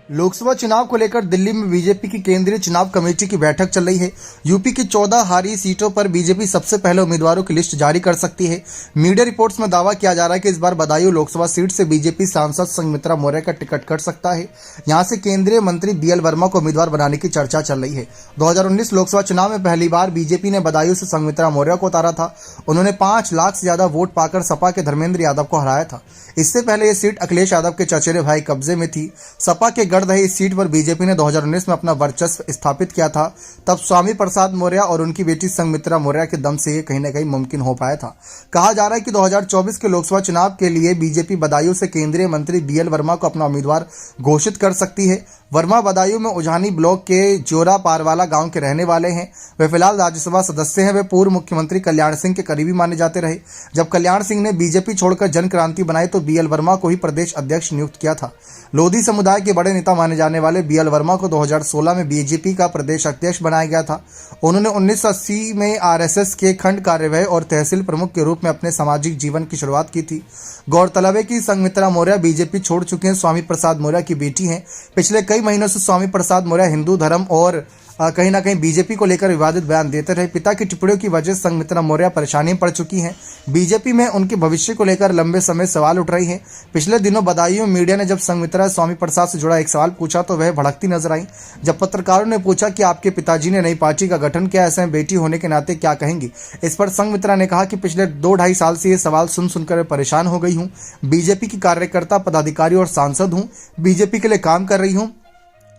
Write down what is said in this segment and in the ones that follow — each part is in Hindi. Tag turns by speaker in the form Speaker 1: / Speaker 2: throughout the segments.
Speaker 1: लोकसभा चुनाव को लेकर दिल्ली में बीजेपी की केंद्रीय चुनाव कमेटी की बैठक चल रही है। यूपी की 14 हारी सीटों पर बीजेपी सबसे पहले उम्मीदवारों की लिस्ट जारी कर सकती है। मीडिया रिपोर्ट्स में दावा किया जा रहा है कि इस बार बदायूं लोकसभा सीट से बीजेपी सांसद संघमित्रा मौर्य का टिकट कट सकता है। यहां से केंद्रीय मंत्री बीएल वर्मा को उम्मीदवार बनाने की चर्चा चल रही है। 2019 लोकसभा चुनाव में पहली बार बीजेपी ने बदायूं से संघमित्रा मौर्य को उतारा था। उन्होंने 5 लाख से ज्यादा वोट पाकर सपा के धर्मेंद्र यादव को हराया था। इससे पहले ये सीट अखिलेश यादव के चचेरे भाई कब्जे में थी। सपा के गढ़ रही इस सीट पर बीजेपी ने 2019 में अपना वर्चस्व स्थापित किया था। तब स्वामी प्रसाद मौर्य और उनकी बेटी संघमित्रा मौर्य के दम से ये कहीं न कहीं मुमकिन हो पाया था। कहा जा रहा है कि 2024 के लोकसभा चुनाव के लिए बीजेपी बदायूं से केंद्रीय मंत्री बीएल वर्मा को अपना उम्मीदवार घोषित कर सकती है। वर्मा बदायूं में उजानी ब्लॉक के जोरा पारवाला गांव के रहने वाले हैं। वे फिलहाल राज्यसभा सदस्य हैं। वे पूर्व मुख्यमंत्री कल्याण सिंह के करीबी माने जाते रहे। जब कल्याण सिंह ने बीजेपी छोड़कर जन क्रांति बनाई तो बीएल वर्मा को ही प्रदेश अध्यक्ष नियुक्त किया था। लोधी समुदाय के बड़े नेता माने जाने वाले बीएल वर्मा को 2016 में बीजेपी का प्रदेश अध्यक्ष बनाया गया था। उन्होंने 1980 में आरएसएस के खंड कार्यवाह और तहसील प्रमुख के रूप में अपने सामाजिक जीवन की शुरुआत की थी। गौरतलब है कि संघमित्रा मौर्य बीजेपी छोड़ चुके हैं। स्वामी प्रसाद मौर्य की बेटी हैं। पिछले कई महीनों से स्वामी प्रसाद मौर्य हिंदू धर्म और कहीं ना कहीं बीजेपी को लेकर विवादित बयान देते रहे। पिता की टिप्पणियों की वजह से संघमित्रा मौर्य परेशानी में पड़ चुकी हैं। बीजेपी में उनके भविष्य को लेकर लंबे समय सवाल उठ रहे हैं। पिछले दिनों बदायूं में मीडिया ने जब संघमित्रा स्वामी प्रसाद से जुड़ा एक सवाल पूछा तो वह भड़कती नजर आई। जब पत्रकारों ने पूछा कि आपके पिताजी ने नई पार्टी का गठन किया, ऐसे में बेटी होने के नाते क्या कहेंगी। इस पर संघमित्रा ने कहा कि पिछले 2-2.5 साल से ये सवाल सुन सुनकर परेशान हो गई हूँ। बीजेपी की कार्यकर्ता, पदाधिकारी और सांसद हूँ। बीजेपी के लिए काम कर रही हूँ।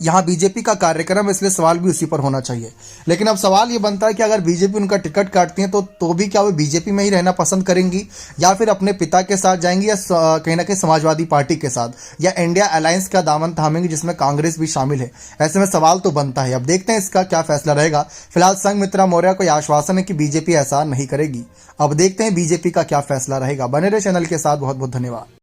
Speaker 1: यहाँ बीजेपी का कार्यक्रम, इसलिए सवाल भी उसी पर होना चाहिए। लेकिन अब सवाल ये बनता है कि अगर बीजेपी उनका टिकट काटती है तो भी क्या वो बीजेपी में ही रहना पसंद करेंगी या फिर अपने पिता के साथ जाएंगी या कहीं ना कहीं समाजवादी पार्टी के साथ या इंडिया अलायंस का दामन थामेंगी जिसमें कांग्रेस भी शामिल है। ऐसे में सवाल तो बनता है। अब देखते हैं इसका क्या फैसला रहेगा। फिलहाल संघमित्रा मौर्य को यह आश्वासन है कि बीजेपी ऐसा नहीं करेगी। अब देखते हैं बीजेपी का क्या फैसला रहेगा। बने रहे चैनल के साथ। बहुत बहुत धन्यवाद।